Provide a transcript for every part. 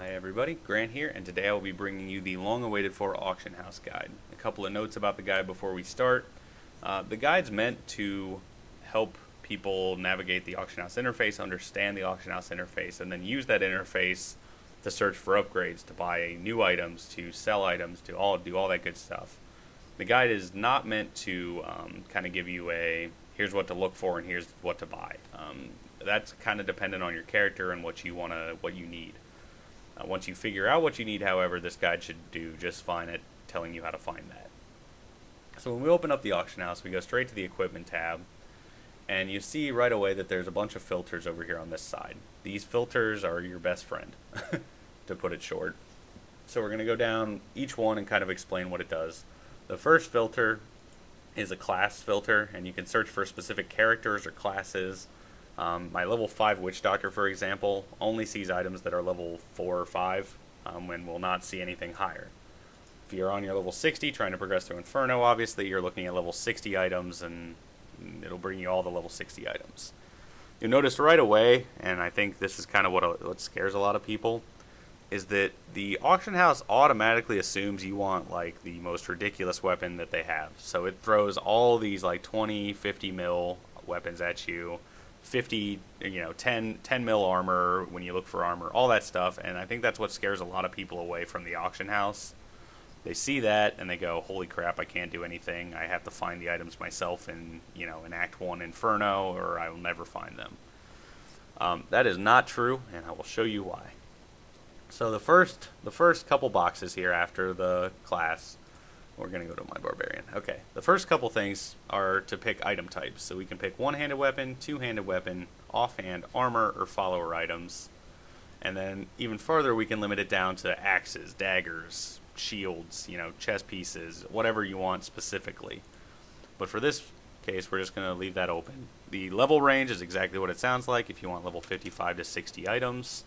Hi everybody, Grant here, and today I will be bringing you the long-awaited for auction house guide. A couple of notes about the guide before we start. The guide's meant to help people navigate the auction house interface, understand the auction house interface, and then use that interface to search for upgrades, to buy new items, to sell items, to do all that good stuff. The guide is not meant to kind of give you a here's what to look for and here's what to buy. That's kind of dependent on your character and what you need. Once you figure out what you need, however, this guide should do just fine at telling you how to find that. So when we open up the auction house, we go straight to the equipment tab, and you see right away that there's a bunch of filters over here on this side. These filters are your best friend, to put it short. So we're going to go down each one and kind of explain what it does. The first filter is a class filter, and you can search for specific characters or classes. My level 5 Witch Doctor, for example, only sees items that are level 4 or 5 and will not see anything higher. If you're on your level 60 trying to progress through Inferno, obviously you're looking at level 60 items and it'll bring you all the level 60 items. You'll notice right away, and I think this is kind of what scares a lot of people, is that the auction house automatically assumes you want like the most ridiculous weapon that they have. So it throws all these like 20, 50 mil weapons at you. 50, 10 mil armor when you look for armor, all that stuff, and I think that's what scares a lot of people away from the auction house. They see that and they go, holy crap, I can't do anything. I have to find the items myself in Act 1 Inferno, or I will never find them. That is not true, and I will show you why. So the first couple boxes here after the class, we're going to go to my barbarian. Okay, the first couple things are to pick item types. So we can pick one-handed weapon, two-handed weapon, offhand, armor, or follower items. And then even further, we can limit it down to axes, daggers, shields, chest pieces, whatever you want specifically. But for this case, we're just going to leave that open. The level range is exactly what it sounds like. If you want level 55 to 60 items,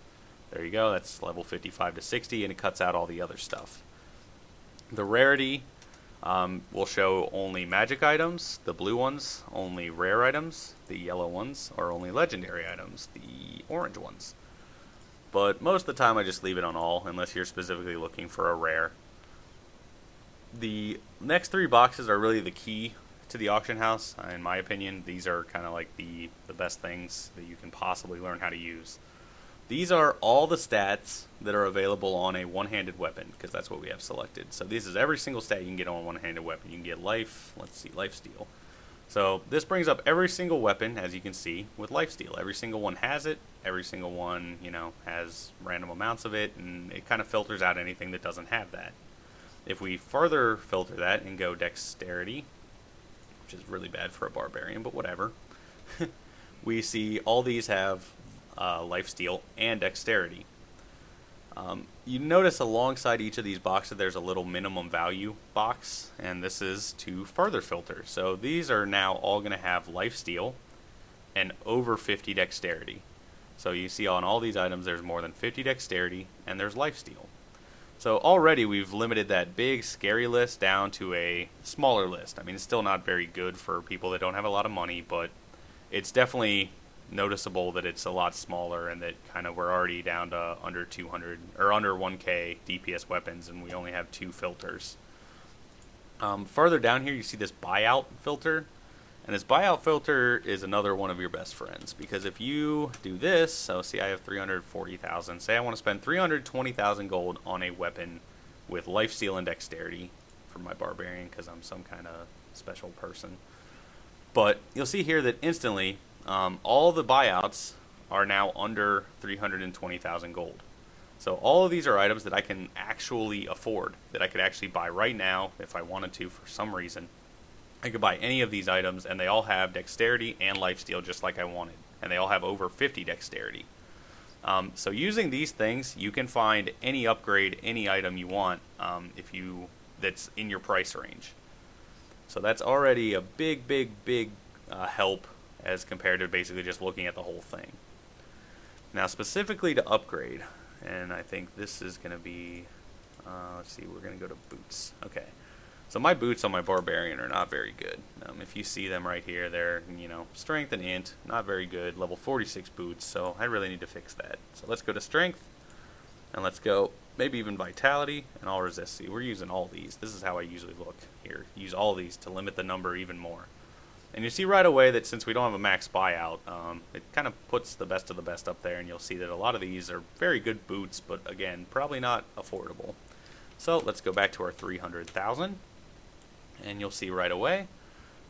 there you go. That's level 55 to 60, and it cuts out all the other stuff. The rarity will show only magic items, the blue ones only rare items, the yellow ones are only legendary items, the orange ones. But most of the time I just leave it on all unless you're specifically looking for a rare. The next three boxes are really the key to the auction house. In my opinion, these are kind of like the best things that you can possibly learn how to use. These are all the stats that are available on a one-handed weapon, because that's what we have selected. So this is every single stat you can get on a one-handed weapon. You can get life, lifesteal. So this brings up every single weapon, as you can see, with lifesteal. Every single one has it. Every single one, has random amounts of it, and it kind of filters out anything that doesn't have that. If we further filter that and go dexterity, which is really bad for a barbarian, but whatever, we see all these have lifesteal and dexterity. You notice alongside each of these boxes there's a little minimum value box, and this is to further filter. So these are now all going to have lifesteal and over 50 dexterity. So you see on all these items there's more than 50 dexterity and there's lifesteal. So already we've limited that big scary list down to a smaller list. I mean, it's still not very good for people that don't have a lot of money, but it's definitely noticeable that it's a lot smaller and that kind of we're already down to under 200 or under 1k DPS weapons, and we only have two filters. Further down here you see this buyout filter, and this buyout filter is another one of your best friends, because if you do this, so see I have 340,000, say I want to spend 320,000 gold on a weapon with lifesteal and dexterity for my barbarian because I'm some kind of special person, but you'll see here that instantly all the buyouts are now under 320,000 gold. So all of these are items that I can actually afford, that I could actually buy right now if I wanted to for some reason. I could buy any of these items, and they all have dexterity and lifesteal just like I wanted. And they all have over 50 dexterity. So using these things, you can find any upgrade, any item you want that's in your price range. So that's already a big help as compared to basically just looking at the whole thing. Now specifically to upgrade, and I think this is going to be, let's see, we're going to go to boots. Okay, so my boots on my barbarian are not very good. If you see them right here, they're, strength and int, not very good, level 46 boots, so I really need to fix that. So let's go to strength, And let's go maybe even Vitality and all resist. See, we're using all these. This is how I usually look here. Use all these to limit the number even more. And you see right away that since we don't have a max buyout, it kind of puts the best of the best up there, and you'll see that a lot of these are very good boots, but again, probably not affordable. So let's go back to our 300,000, and you'll see right away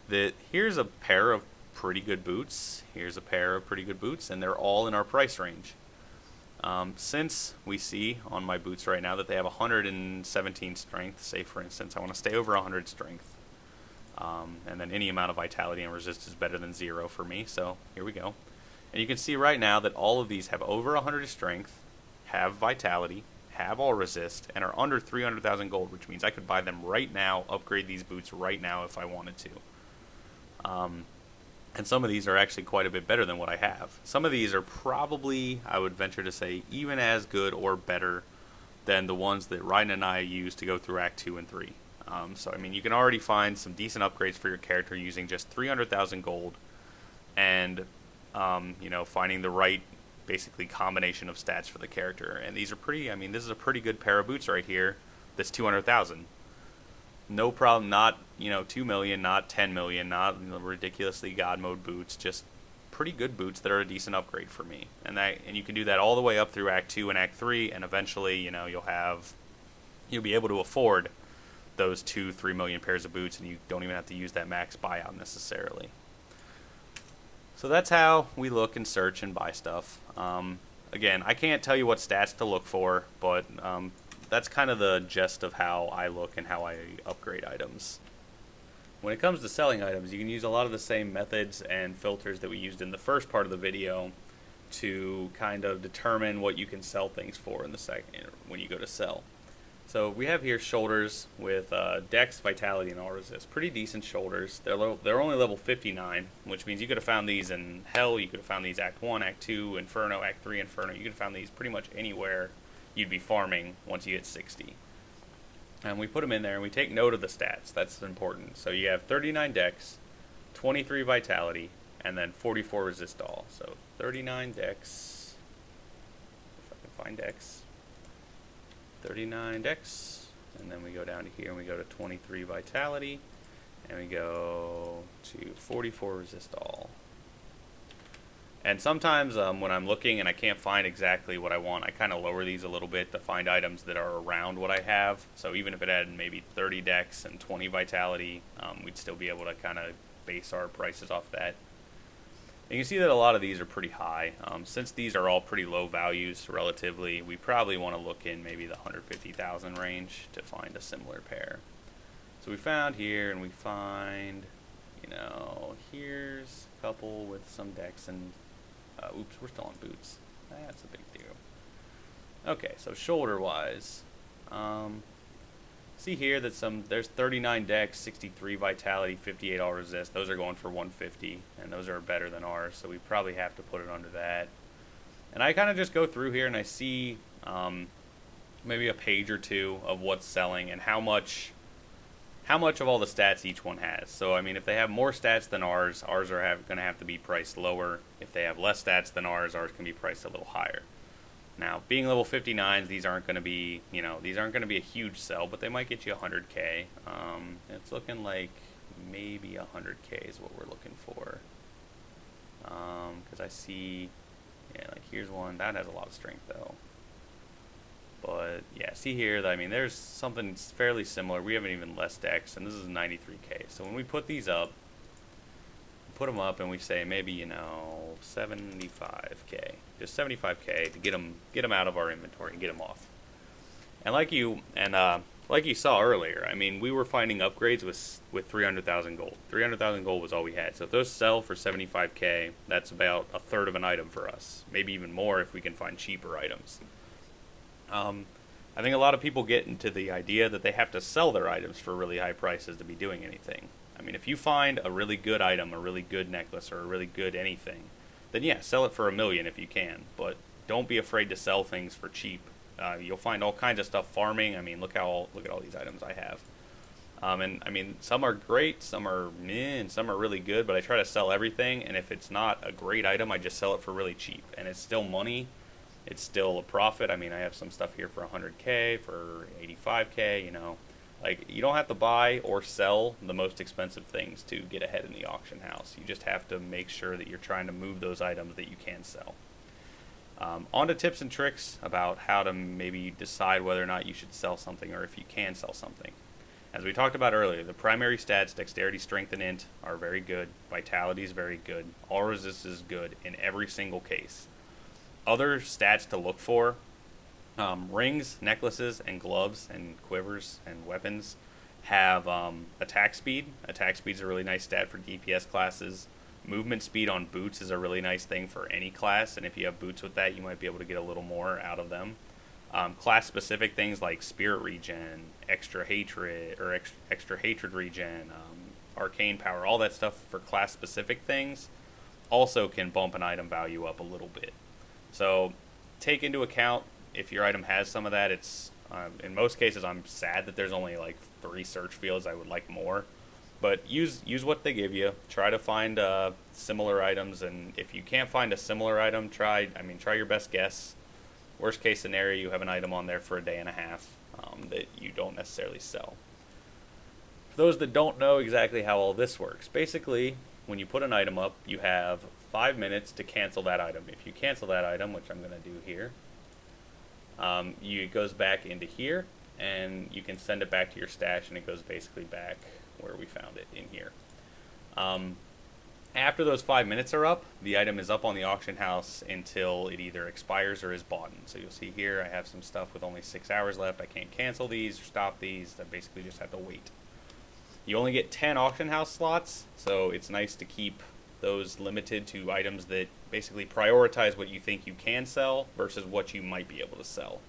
that here's a pair of pretty good boots, here's a pair of pretty good boots, and they're all in our price range. Since we see on my boots right now that they have 117 strength, say for instance I want to stay over 100 strength, and then any amount of vitality and resist is better than 0 for me, so here we go. And you can see right now that all of these have over 100 strength, have vitality, have all resist, and are under 300,000 gold, which means I could buy them right now, upgrade these boots right now if I wanted to. And some of these are actually quite a bit better than what I have. Some of these are probably, I would venture to say, even as good or better than the ones that Rhiden and I use to go through Act 2 and 3. So, I mean, you can already find some decent upgrades for your character using just 300,000 gold and, you know, finding the right, basically, combination of stats for the character. And these are pretty, I mean, this is a pretty good pair of boots right here that's 200,000. No problem, not, you know, 2 million, not 10 million, not, you know, ridiculously God mode boots, just pretty good boots that are a decent upgrade for me. And you can do that all the way up through Act 2 and Act 3, and eventually, you know, you'll be able to afford those 2-3 million pairs of boots, and you don't even have to use that max buyout necessarily. So that's how we look and search and buy stuff. Again, I can't tell you what stats to look for, but that's kind of the gist of how I look and how I upgrade items. When it comes to selling items, you can use a lot of the same methods and filters that we used in the first part of the video to kind of determine what you can sell things for in the second when you go to sell. So we have here shoulders with Dex, Vitality, and All Resist. Pretty decent shoulders. They're only level 59, which means you could have found these in Hell, you could have found these Act 1, Act 2, Inferno, Act 3, Inferno. You could have found these pretty much anywhere you'd be farming once you hit 60. And we put them in there, and we take note of the stats. That's important. So you have 39 Dex, 23 Vitality, and then 44 Resist All. So 39 Dex, if I can find Dex. 39 Dex, and then we go down to here and we go to 23 Vitality, and we go to 44 Resist All. And sometimes when I'm looking and I can't find exactly what I want, I kind of lower these a little bit to find items that are around what I have. So even if it had maybe 30 Dex and 20 Vitality, we'd still be able to kind of base our prices off that. And you can see that a lot of these are pretty high. Since these are all pretty low values relatively, we probably want to look in maybe the 150,000 range to find a similar pair. So we found here, and we find, you know, here's a couple with some Dex and, oops, we're still on boots. That's a big deal. Okay, so shoulder-wise, see here that there's 39 Dex, 63 Vitality, 58 All Resist. Those are going for 150, and those are better than ours, so we probably have to put it under that. And I kind of just go through here and I see maybe a page or two of what's selling and how much of all the stats each one has. So I mean, if they have more stats than ours are going to have to be priced lower. If they have less stats than ours can be priced a little higher. Now, being level 59s, these aren't going to be, you know, these aren't going to be a huge sell, but they might get you 100k. It's looking like maybe 100k is what we're looking for. Because I see, yeah, like here's one that has a lot of strength though. But yeah, see here, I mean, there's something fairly similar. We have even less Dex, and this is 93k. So when we put these up, put them up, and we say maybe, you know, 75k, just 75k to get them out of our inventory and get them off. And like you saw earlier, I mean, we were finding upgrades with 300,000 gold. 300,000 gold was all we had. So if those sell for 75k, that's about a third of an item for us. Maybe even more if we can find cheaper items. I think a lot of people get into the idea that they have to sell their items for really high prices to be doing anything. I mean, if you find a really good item, a really good necklace, or a really good anything, then yeah, sell it for $1 million if you can. But don't be afraid to sell things for cheap. You'll find all kinds of stuff farming. I mean, look at all these items I have. And I mean, some are great, some are meh, and some are really good. But I try to sell everything, and if it's not a great item, I just sell it for really cheap, and it's still money. it's still a profit. I mean, I have some stuff here for 100K, for 85K, you know. Like, you don't have to buy or sell the most expensive things to get ahead in the auction house. You just have to make sure that you're trying to move those items that you can sell. On to tips and tricks about how to maybe decide whether or not you should sell something or if you can sell something. As we talked about earlier, the primary stats, dexterity, strength, and int, are very good. Vitality is very good. All resist is good in every single case. Other stats to look for, rings, necklaces, and gloves, and quivers, and weapons have attack speed. Attack speed is a really nice stat for DPS classes. Movement speed on boots is a really nice thing for any class, and if you have boots with that, you might be able to get a little more out of them. Class-specific things like spirit regen, extra hatred regen, arcane power, all that stuff for class-specific things also can bump an item value up a little bit. So take into account if your item has some of that. It's in most cases, I'm sad that there's only like 3 search fields. I would like more. But use what they give you. Try to find similar items, and if you can't find a similar item, try your best guess. Worst case scenario, you have an item on there for a day and a half that you don't necessarily sell. For those that don't know exactly how all this works, basically, when you put an item up, you have 5 minutes to cancel that item. If you cancel that item, which I'm going to do here, it goes back into here, and you can send it back to your stash, and it goes basically back where we found it in here. After those 5 minutes are up, the item is up on the auction house until it either expires or is bought. So you'll see here I have some stuff with only 6 hours left. I can't cancel these or stop these. I basically just have to wait. You only get 10 auction house slots, so it's nice to keep those limited to items that basically prioritize what you think you can sell versus what you might be able to sell.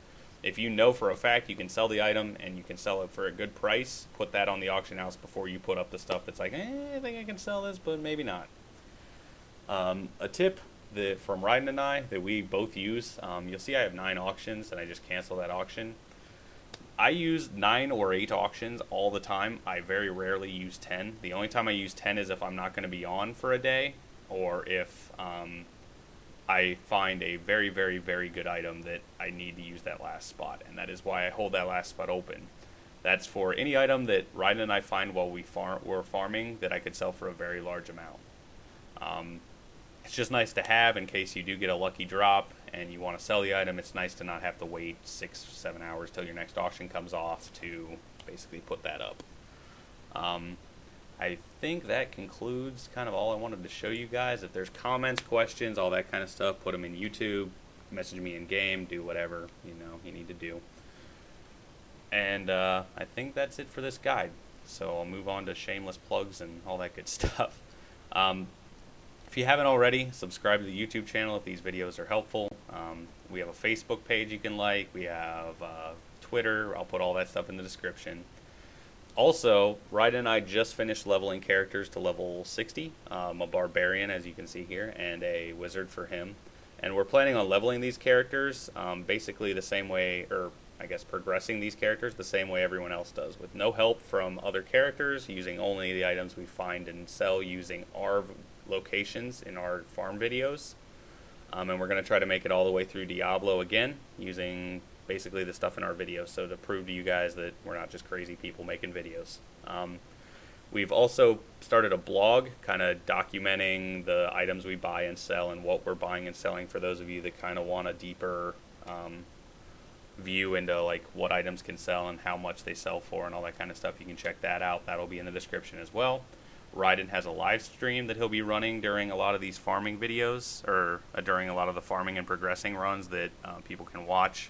If you know for a fact you can sell the item and you can sell it for a good price, put that on the auction house before you put up the stuff that's like, I think I can sell this, but maybe not. A tip from Rhiden and I that we both use, you'll see I have 9 auctions and I just cancel that auction. I use 9 or 8 auctions all the time. I very rarely use 10. The only time I use 10 is if I'm not going to be on for a day, or if I find a very, very, very good item that I need to use that last spot, and that is why I hold that last spot open. That's for any item that Rhiden and I find while we're farming that I could sell for a very large amount. It's just nice to have in case you do get a lucky drop and you want to sell the item. It's nice to not have to wait 6-7 hours till your next auction comes off to basically put that up. I think that concludes kind of all I wanted to show you guys. If there's comments, questions, all that kind of stuff, put them in YouTube, message me in game, do whatever you need to do. And I think that's it for this guide. So I'll move on to shameless plugs and all that good stuff. If you haven't already, subscribe to the YouTube channel if these videos are helpful. We have a Facebook page you can like. We have Twitter. I'll put all that stuff in the description. Also, Rhiden and I just finished leveling characters to level 60. A barbarian, as you can see here, and a wizard for him. And we're planning on leveling these characters basically the same way, or I guess progressing these characters the same way everyone else does, with no help from other characters, using only the items we find and sell using our locations in our farm videos. And we're going to try to make it all the way through Diablo again, using basically the stuff in our videos, so to prove to you guys that we're not just crazy people making videos. We've also started a blog kind of documenting the items we buy and sell and what we're buying and selling for those of you that kind of want a deeper view into like what items can sell and how much they sell for and all that kind of stuff. You can check that out. That'll be in the description as well. Rhiden has a live stream that he'll be running during a lot of these farming videos, or during a lot of the farming and progressing runs that people can watch.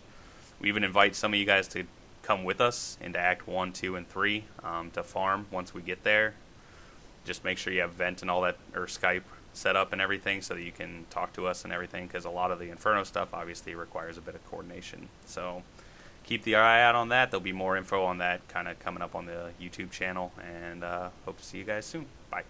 We even invite some of you guys to come with us into Act 1, 2, and 3 to farm once we get there. Just make sure you have Vent and all that, or Skype set up and everything, so that you can talk to us and everything, because a lot of the Inferno stuff obviously requires a bit of coordination. So keep the eye out on that. There'll be more info on that kind of coming up on the YouTube channel, and hope to see you guys soon. Bye.